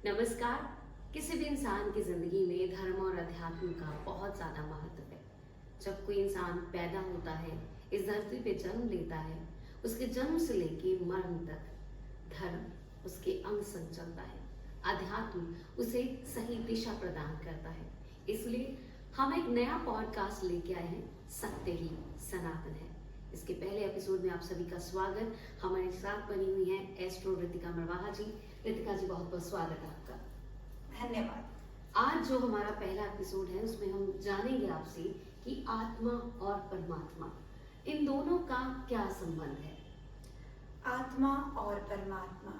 नमस्कार। किसी भी इंसान की जिंदगी में धर्म और अध्यात्म का बहुत ज्यादा महत्व है। जब कोई इंसान पैदा होता है, इस धरती पे जन्म लेता है, उसके जन्म से लेके मरण तक धर्म उसके अंग संग चलता है। अध्यात्म उसे सही दिशा प्रदान करता है। इसलिए हम एक नया पॉडकास्ट लेके आए हैं, सत्य ही सनातन है। इसके पहले एपिसोड में आप सभी का स्वागत। हमारे साथ बनी हुई है एस्ट्रो रितिका मरवाहा जी। रितिका जी, बहुत बहुत स्वागत है आपका। धन्यवाद। आज जो हमारा पहला एपिसोड है उसमें हम जानेंगे आपसे कि आत्मा और परमात्मा, इन दोनों का क्या संबंध है। आत्मा और परमात्मा,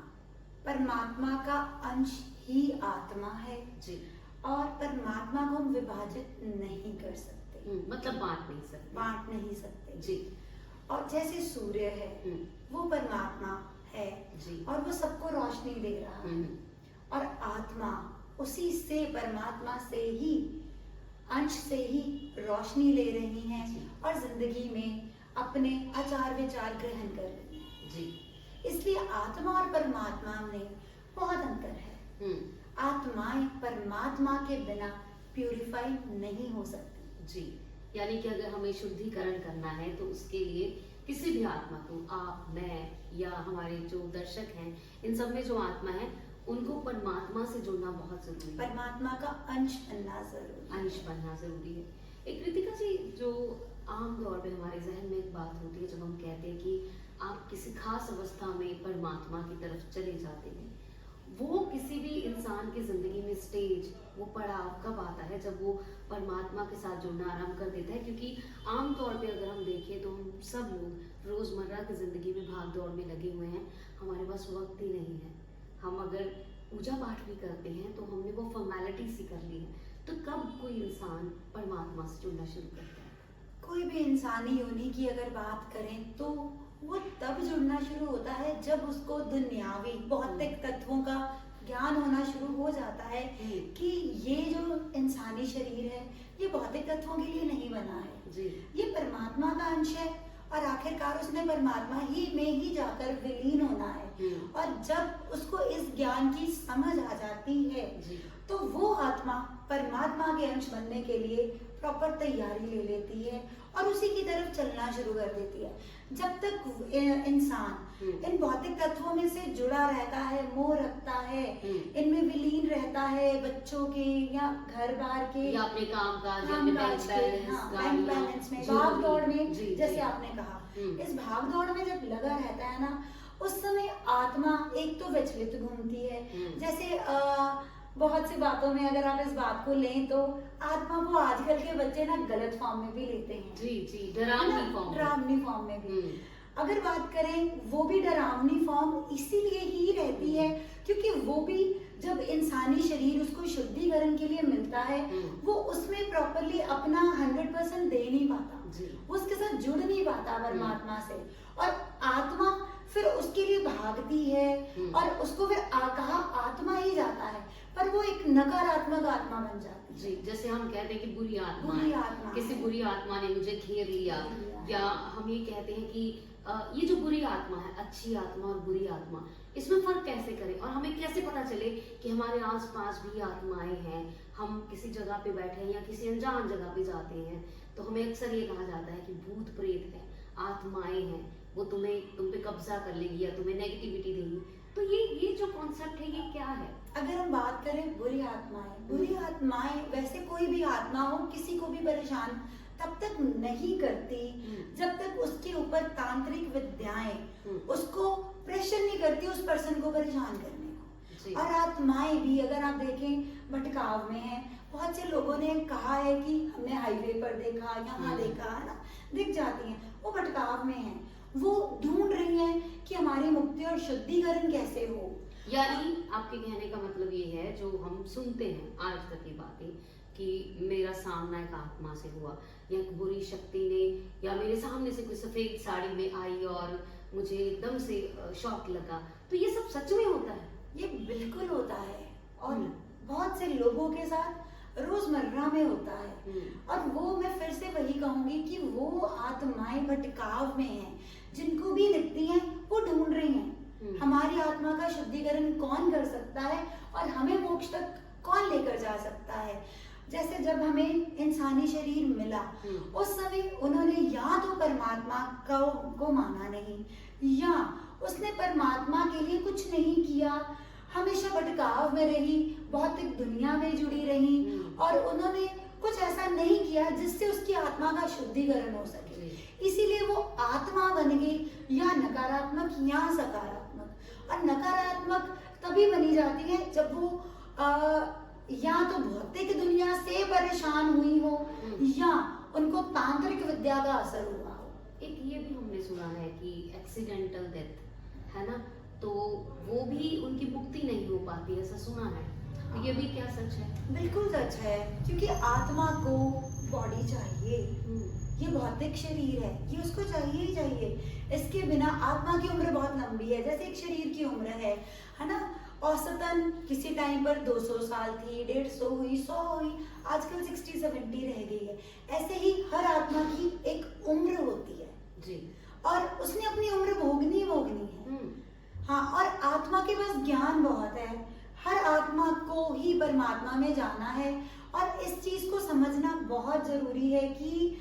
परमात्मा का अंश ही आत्मा है जी। और परमात्मा को हम विभाजित नहीं कर सकते, मतलब बांट नहीं सकते जी। और जैसे सूर्य है वो परमात्मा है जी। और वो सबको रोशनी दे रहा है, और आत्मा उसी से, परमात्मा से ही, अंश से ही रोशनी ले रही है और जिंदगी में अपने आचार विचार ग्रहण कर रही है जी। इसलिए आत्मा और परमात्मा में बहुत अंतर है। आत्माएं परमात्मा के बिना प्यूरिफाई नहीं हो सकती जी। यानी कि अगर हमें शुद्धिकरण करना है तो उसके लिए किसी भी आत्मा को, आप, मैं या हमारे जो दर्शक हैं, इन सब में जो आत्मा है उनको परमात्मा से जुड़ना बहुत जरूरी है। परमात्मा का अंश बनना जरूरी है। एक कृतिका जी, जो आम तौर पे हमारे जहन में एक बात होती है जब हम कहते हैं कि आप किसी खास अवस्था में परमात्मा की तरफ चले जाते हैं, वो किसी भी इंसान की जिंदगी में स्टेज, वो पड़ाव कब आता है जब वो परमात्मा के साथ जुड़ना आरंभ कर देता है? क्योंकि आम तौर पे अगर हम देखें तो हम सब लोग रोजमर्रा की जिंदगी में भाग दौड़ में लगे हुए हैं, हमारे पास वक्त ही नहीं है। हम अगर पूजा पाठ भी करते हैं तो हमने वो फॉर्मेलिटी सी कर ली है। तो कब कोई इंसान परमात्मा से जुड़ना शुरू करता है? कोई भी इंसानी योनि की अगर बात करें तो वो तब जुड़ना शुरू होता है जब उसको दुनियावी भौतिक तत्वों का ज्ञान होना शुरू हो जाता है कि ये जो इंसानी शरीर है ये भौतिक तत्वों के लिए नहीं बना है जी। ये परमात्मा का अंश है और आखिरकार उसने परमात्मा ही में ही जाकर विलीन होना है। और जब उसको इस ज्ञान की समझ आ जाती है तो वो आत्मा परमात्मा के अंश बनने के लिए प्रॉपर तैयारी ले लेती है और उसी की तरफ चलना शुरू कर देती है। जब तक इंसान इन भौतिक तत्वों में से जुड़ा रहता है, मोह रखता है, इनमें विलीन रहता है, बच्चों के या घर बार के या अपने काम बैंक बैलेंस में, भाग दौड़ में, जैसे आपने कहा, इस भाग दौड़ में जब लगा रहता है ना, उस समय आत्मा एक तो विचलित घूमती है। जैसे बहुत सी बातों में अगर आप इस बात को लें तो आत्मा को आजकल के बच्चे ना गलत फॉर्म में भी लेते हैं। जी, डरावनी फॉर्म में भी अगर बात करें, वो भी डरावनी फॉर्म इसीलिए ही रहती है क्योंकि वो भी जब इंसानी शरीर उसको शुद्धिकरण के लिए मिलता है वो उसमें प्रॉपरली अपना 100% दे नहीं पाता, वो उसके साथ जुड़ नहीं पाता परमात्मा से, और आत्मा फिर उसके लिए भागती है और उसको फिर कहा आत्मा ही जाता है, पर वो एक नकारात्मक आत्मा बन जाती है। जी, जैसे हम कहते हैं कि बुरी आत्मा किसी बुरी आत्मा ने मुझे घेर लिया, या हम ये कहते हैं कि ये जो बुरी आत्मा है, अच्छी आत्मा और बुरी आत्मा, इसमें फर्क कैसे करें और हमें कैसे पता चले कि हमारे आसपास भी आत्माएं हैं। हम किसी जगह पे बैठे हैं या किसी अनजान जगह पे जाते हैं तो हमें अक्सर ये कहा जाता है कि भूत प्रेत है, आत्माएं हैं, वो तुम पे कब्जा कर लेगी या तुम्हें नेगेटिविटी देगी। तो ये जो कॉन्सेप्ट है ये क्या है? अगर हम बात करें बुरी आत्माएं, वैसे कोई भी आत्मा हो किसी को भी परेशान तब तक नहीं करती जब तक उसके ऊपर तांत्रिक विद्याएं उसको प्रेशर नहीं करती उस पर्सन को परेशान करने को। और आत्माएं भी अगर आप देखें भटकाव में है। बहुत से लोगों ने कहा है कि हमने हाईवे पर देखा, यहाँ देखा, है ना, दिख जाती हैं, वो भटकाव में है, वो ढूंढ रही हैं कि हमारी मुक्ति और शुद्धिकरण कैसे हो। यानी आपके कहने का मतलब ये है, जो हम सुनते हैं आज तक की बातें, कि मेरा सामना एक आत्मा से हुआ या एक बुरी शक्ति ने, या मेरे सामने से कोई सफेद साड़ी में आई और मुझे एकदम से शॉक लगा, तो ये सब सच में होता है? ये बिल्कुल होता है और बहुत से लोगों के साथ रोजमर्रा में होता है। और वो मैं फिर से वही कहूंगी कि वो आत्माएं भटकाव में हैं, जिनको भी दिखती हैं वो ढूंढ रही हैं हमारी आत्मा का शुद्धिकरण कौन कर सकता है और हमें मोक्ष तक कौन लेकर जा सकता है। जैसे जब हमें इंसानी शरीर मिला, उस समय उन्होंने या तो परमात्मा को माना नहीं, या उसने परमात्मा के लिए कुछ नहीं किया, हमेशा भटकाव में रही, भौतिक दुनिया में जुड़ी रही, और उन्होंने कुछ ऐसा नहीं किया जिससे उसकी आत्मा का शुद्धिकरण हो सके। इसीलिए वो आत्मा बन गई, या नकारात्मक या सकारात्मक। और नकारात्मक तभी बनी जाती है जब वो या तो भौतिक दुनिया से परेशान हुई हो, या उनको तांत्रिक विद्या का असर हुआ हो। एक ये भी हमने सुना है कि एक्सीडेंटल डेथ है ना, तो वो भी उनकी मुक्ति नहीं हो पाती, ऐसा सुना है। तो ये भी क्या सच है? बिल्कुल सच है, क्योंकि आत्मा को बॉडी चाहिए, ये भौतिक शरीर है, ये उसको चाहिए ही चाहिए। इसके बिना आत्मा की उम्र बहुत लंबी है, जैसे एक शरीर की उम्र है ना, औसतन किसी टाइम पर 200 साल थी, 150 हुई, 100 हुई, आजकल 60-70 रह गई है। ऐसे ही हर आत्मा की एक उम्र होती है जी, और उसने अपनी उम्र भोगनी है। हाँ, और आत्मा के पास ज्ञान बहुत है, हर आत्मा को ही परमात्मा में जाना है। और इस चीज को समझना बहुत जरूरी है कि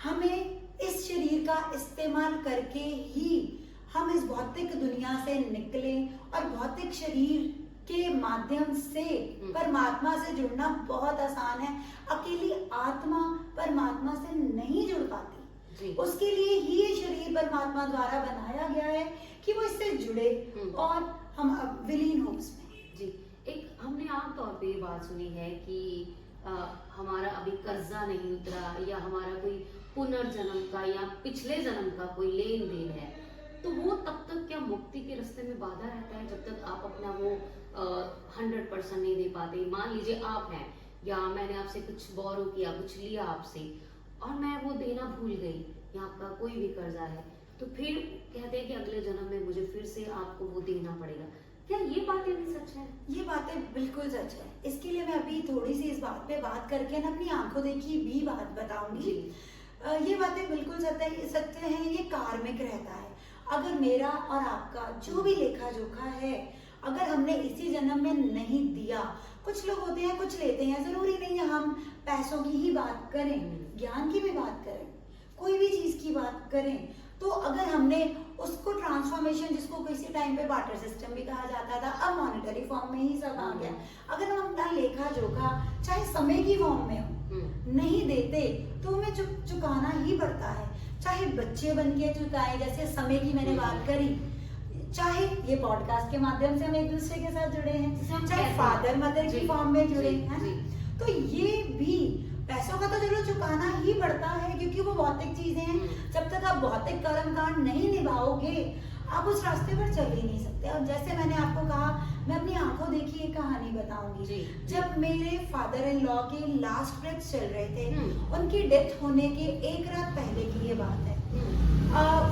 हमें इस शरीर का इस्तेमाल करके ही हम इस भौतिक दुनिया से निकले, और भौतिक शरीर के माध्यम से परमात्मा से जुड़ना बहुत आसान है। अकेली आत्मा परमात्मा से नहीं जुड़ पाती, उसके लिए ही ये शरीर परमात्मा द्वारा बनाया गया है कि वो इससे जुड़े और हम विलीन हो उसमें। जी, एक हमने आमतौर पे ये बात सुनी है कि हमारा अभी कर्जा नहीं उतरा, या हमारा कोई पुनर्जन्म का या पिछले जन्म का कोई लेन देन है, तो वो तब तक क्या मुक्ति के रास्ते में बाधा रहता है, जब तक आप अपना वो 100% नहीं दे पाते। मान लीजिए आप हैं, या मैंने आपसे कुछ बोरो किया, कुछ लिया आपसे, और मैं वो देना भूल गई, या आपका कोई भी कर्जा है, तो फिर कहते हैं कि अगले जन्म में मुझे फिर से आपको वो देना पड़ेगा। क्या ये बातें भी सच है? ये बातें बिल्कुल सच है। इसके लिए मैं अभी थोड़ी सी इस बात पे बात करके ना अपनी आंखों देखी भी बात बताऊंगी। ये बातें बिल्कुल सत्य है, ये कार्मिक रहता है। अगर मेरा और आपका जो भी लेखा जोखा है, अगर हमने इसी जन्म में नहीं दिया, कुछ लोग होते हैं कुछ लेते हैं, जरूरी नहीं है हम पैसों की ही बात करें, ज्ञान की भी बात करें, कोई भी चीज की बात करें, तो अगर हमने उसको ट्रांसफॉर्मेशन, जिसको किसी टाइम पे बार्टर सिस्टम भी कहा जाता था, अब मॉनेटरी फॉर्म में ही सब आ गया। अगर हम अपना लेखा जोखा चाहे समय की फॉर्म में हो नहीं देते, तो हमें चुकाना ही पड़ता है। चाहे बच्चे बन के चुकाए, जैसे समय की मैंने बात करी, चाहे ये पॉडकास्ट के माध्यम से हम एक दूसरे के साथ जुड़े हैं, चाहे फादर मदर की फॉर्म में जुड़े हैं, तो ये भी पैसों का तो चलो चुकाना ही पड़ता है, क्योंकि वो भौतिक चीजें हैं। जब तक आप भौतिक कर्म कांड नहीं निभाओगे, आप उस रास्ते पर चल ही नहीं सकते। और जैसे मैंने आपको कहा, मैं अपनी आंखों देखी एक कहानी बताऊंगी। जब मेरे फादर इन लॉ के लास्ट ब्रेथ चल रहे थे, उनकी डेथ होने के एक रात पहले की ये बात है।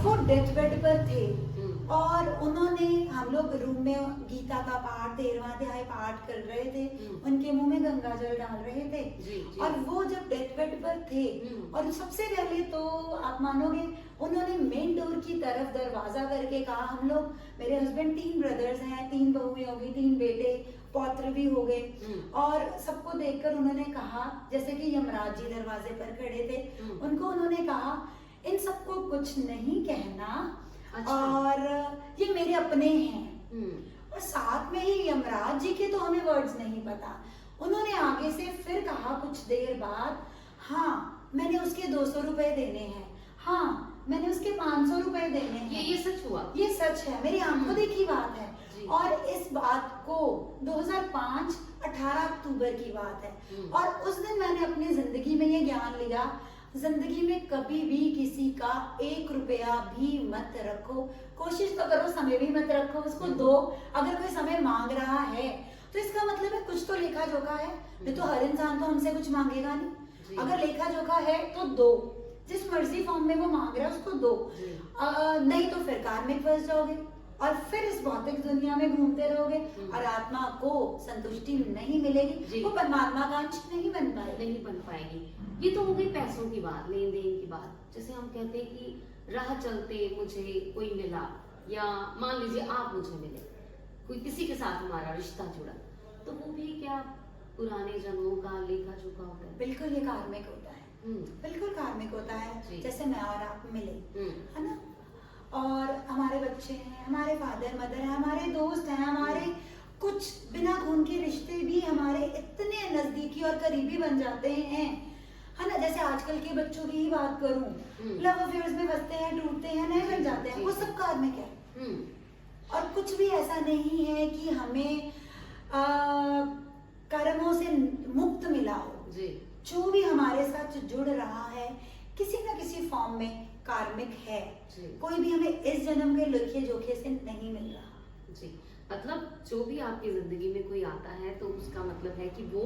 वो डेथ बेड पर थे, और उन्होंने, हम लोग रूम में गीता का पाठ 13वां अध्याय पाठ कर रहे थे, उनके मुंह में गंगा जल डाल रहे थे, और वो जब डेथ बेड पर थे, और सबसे पहले तो आप मानोगे, उन्होंने मेन डोर की तरफ दरवाजा करके कहा, हम लोग, मेरे हस्बैंड 3 ब्रदर्स हैं, 3 बहुएं हो गई, 3 बेटे, पौत्र भी हो गए, और सबको देखकर उन्होंने कहा, जैसे कि यमराज जी दरवाजे पर खड़े थे, उनको उन्होंने कहा, इन सबको कुछ नहीं कहना, और ये मेरे अपने हैं। और साथ में ही यमराज जी के तो हमें वर्ड्स नहीं पता। उन्होंने आगे से फिर कहा कुछ देर बाद, हाँ मैंने उसके 200 रुपए देने हैं, हाँ मैंने उसके 500 रुपए देने हैं। ये सच हुआ? ये सच है, मेरी आंखों देखी बात है। और इस बात को 2005 18 अक्टूबर की बात है। और उस दिन मैंने अपनी जिंदगी में ये ज्ञान लिया, जिंदगी में कभी भी किसी का 1 रुपया भी मत रखो, कोशिश तो करो समय भी मत रखो, उसको दो। अगर कोई समय मांग रहा है तो इसका मतलब है कुछ तो लेखा जोखा है, नहीं तो हर इंसान तो हमसे कुछ मांगेगा नहीं। अगर लेखा जोखा है तो दो, जिस मर्जी फॉर्म में वो मांग रहा है उसको दो, नहीं तो फिर कार्मिक फंस जाओगे और फिर इस भौतिक दुनिया में घूमते रहोगे और आत्मा को संतुष्टि नहीं मिलेगी, वो परमात्मा का अंश नहीं बन पाएगी। ये तो हो गई पैसों की बात, लेन देन की बात। जैसे हम कहते हैं कि राह चलते मुझे कोई मिला, या मान लीजिए आप मुझे मिले, कोई किसी के साथ हमारा रिश्ता जुड़ा, तो वो भी क्या पुराने जन्मों का लेखा जोखा होता है? बिल्कुल, ये कार्मिक होता है, बिल्कुल कार्मिक होता है। जैसे मैं और आप मिले, है ना, और हमारे बच्चे हैं, हमारे फादर मदर हैं, हमारे दोस्त हैं, हमारे कुछ बिना खून के रिश्ते भी हमारे इतने नजदीकी और करीबी बन जाते हैं, है ना। जैसे आजकल के बच्चों की ही बात करूं, लव अफेयर्स में फंसते हैं, टूटते हैं, नए बन जाते हैं, वो सब कार्मिक है। और कुछ भी ऐसा नहीं है कि हमें कर्मों से मुक्त मिला हो। जो भी हमारे साथ जुड़ रहा है किसी न किसी फॉर्म में कार्मिक है। कोई भी हमें इस जन्म के लेखे जोखे से नहीं मिल रहा। जी, मतलब जो भी आपकी जिंदगी में कोई आता है तो उसका मतलब है कि वो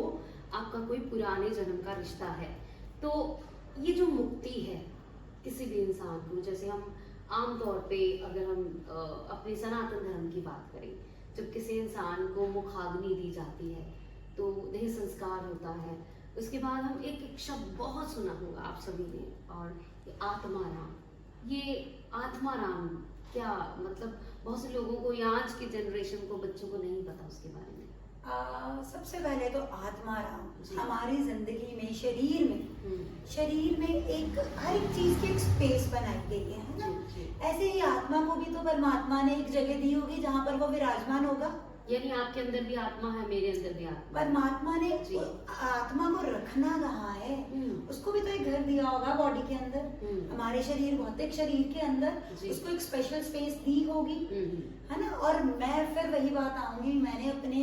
आपका कोई पुराने जन्म का रिश्ता है। तो ये जो मुक्ति है किसी भी इंसान को, जैसे हम आमतौर पे अगर हम अपने सनातन धर्म की बात करें, जब किसी इंसान को मुखाग्नि दी जाती है तो देह संस्कार होता है, उसके बाद हम एक शब्द बहुत सुना होगा आप सभी ने, और आत्माराम। ये आत्माराम क्या मतलब, बहुत से लोगों को या आज की जनरेशन को, बच्चों को नहीं पता उसके बारे में। सबसे पहले तो आत्माराम हमारी जिंदगी में, शरीर में एक हर एक चीज की एक स्पेस बनाई गई है ना। ऐसे ही आत्मा को भी तो परमात्मा ने एक जगह दी होगी जहाँ पर वो विराजमान होगा। यानी आपके अंदर भी आत्मा है, मेरे अंदर भी आत्मा। परमात्मा ने आत्मा को रखना कहाँ है, उसको भी तो एक घर दिया होगा बॉडी के अंदर। हमारे शरीर, भौतिक शरीर के अंदर उसको एक स्पेशल स्पेस दी होगी, है ना। और मैं फिर वही बात आऊंगी, मैंने अपने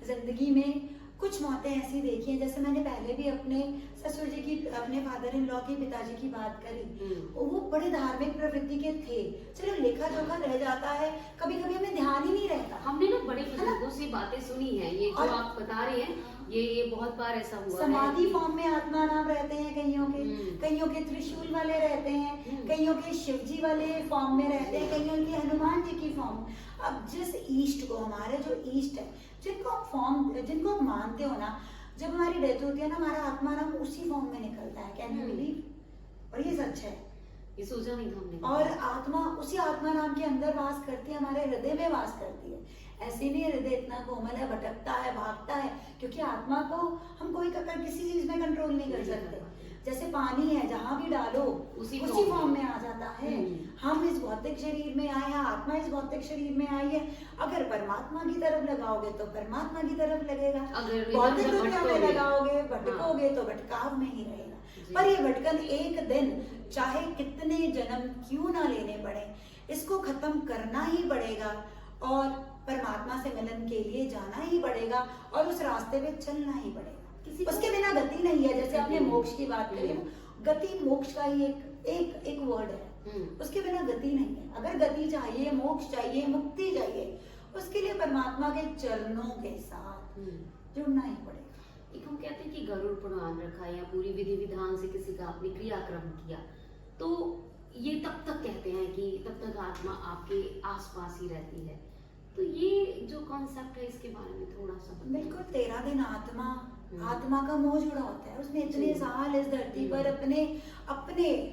जिंदगी में कुछ मौतें ऐसी देखी हैं, जैसे मैंने पहले भी अपने ससुर जी की, अपने फादर इन लॉ की, पिताजी की बात करी। वो बड़े धार्मिक प्रवृत्ति के थे। चलो लेखा जोखा रह जाता है, कभी कभी हमें ध्यान ही नहीं रहता। हमने ना बड़े बुजुर्गों से बातें सुनी है, ये जो आप बता रहे हैं, ये बहुत बार ऐसा हुआ है। समाधि फॉर्म में आत्मा नाम रहते हैं कईयों के त्रिशूल वाले रहते हैं, कईयों के शिव जी वाले फॉर्म में रहते हैं, कईयों के हनुमान जी की फॉर्म। अब जिस ईस्ट को, हमारे जो ईस्ट है, जिनको आप मानते हो ना, जब हमारी डेथ होती है ना, हमारा आत्मा नाम उसी फॉर्म में निकलता है। Can you believe? और ये सच है, ये सोचा नहीं था हमने। और आत्मा उसी आत्मा नाम के अंदर वास करती है, हमारे हृदय में वास करती है। ऐसे नहीं हृदय इतना कोमल है, भटकता है, भागता है, क्योंकि आत्मा को हम कोई किसी चीज में कंट्रोल नहीं कर सकते। जैसे पानी है, जहाँ भी डालो उसी फॉर्म में आ जाता है। हम इस भौतिक शरीर में आए हैं, आत्मा इस भौतिक शरीर में आई है। अगर परमात्मा की तरफ लगाओगे तो परमात्मा की तरफ लगेगा, भौतिक दुनिया में लगाओगे, भटकोगे तो भटकाव में ही रहेगा। पर ये भटकन एक दिन, चाहे कितने जन्म क्यों ना लेने पड़े, इसको खत्म करना ही पड़ेगा और परमात्मा से मिलन के लिए जाना ही पड़ेगा और उस रास्ते पे चलना ही पड़ेगा। उसके बिना गति नहीं है। जैसे आपने मोक्ष की बात करी, गति मोक्ष का ही एक वर्ड है, उसके बिना गति नहीं है। अगर गति चाहिए, मोक्ष चाहिए, मुक्ति चाहिए, उसके लिए परमात्मा के चरणों के साथ जुड़ना ही पड़ेगा। एक हम कहते हैं कि गरुड़ पुराण रखा या पूरी विधि विधान से किसी का आपने क्रियाक्रम किया, तो ये तब तक कहते हैं कि तब तक आत्मा आपके आसपास ही रहती है। तो ये जो कॉन्सेप्ट है, इसके बारे में थोड़ा सा बिल्कुल। 13 दिन आत्मा का मोह जुड़ा होता है। उसने इतने साल इस धरती पर अपने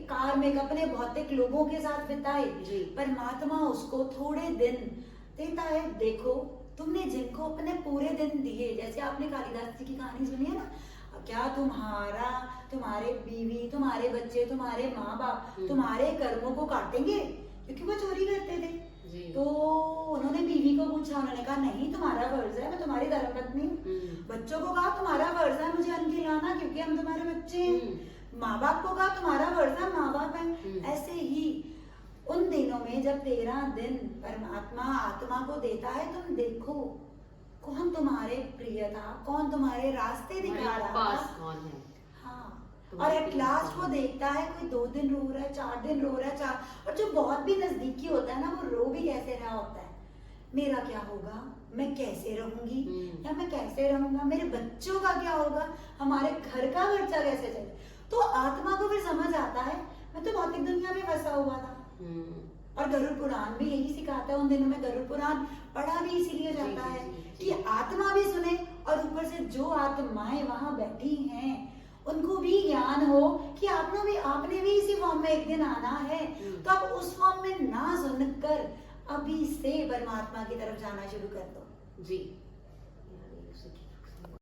कार्मिक, अपने भौतिक लोगों के साथ बिताए। परमात्मा उसको थोड़े दिन देता है। देखो, तुमने जिनको अपने पूरे दिन दिए, जैसे आपने कालिदास जी की कहानी सुनी है ना, क्या तुम्हारे बीवी, तुम्हारे बच्चे, तुम्हारे माँ बाप तुम्हारे कर्मों को काटेंगे? क्योंकि वो चोरी करते थे। तो उन्होंने बीवी को पूछा, उन्होंने कहा नहीं, तुम्हारा फर्ज है, मैं तुम्हारी धर्मपत्नी हूँ। बच्चों को कहा तुम्हारा फर्ज है मुझे अन्न खिलाना, क्योंकि हम तुम्हारे बच्चे हैं। माँ बाप को कहा तुम्हारा फर्ज है, माँ बाप है। ऐसे ही उन दिनों में जब 13 दिन परमात्मा आत्मा को देता है, तुम देखो कौन तुम्हारे प्रिय था, कौन तुम्हारे रास्ते दिखा रहा था। हाँ, और एट लास्ट वो देखता है कोई 2 दिन रो रहा है, 4 दिन रो रहा है, और जो बहुत भी नजदीकी होता है ना, वो रो भी कैसे रहा होता है, मेरा क्या होगा, मैं कैसे रहूंगी या मैं कैसे रहूंगा, मेरे बच्चों का क्या होगा, हमारे घर का खर्चा कैसे चले। तो आत्मा को फिर समझ आता है मैं तो भौतिक दुनिया में फंसा हुआ था। और गरुड़ पुराण भी यही सिखाता है। उन दिनों में गरुड़ पुराण पढ़ा भी इसीलिए जाता है कि आत्मा भी सुने, और ऊपर से जो आत्माएं वहां बैठी हैं उनको भी ज्ञान हो कि आपने भी इसी फॉर्म में एक दिन आना है। तो आप उस फॉर्म में ना सुनकर अभी से परमात्मा की तरफ जाना शुरू कर दो। जी, आपसे किया।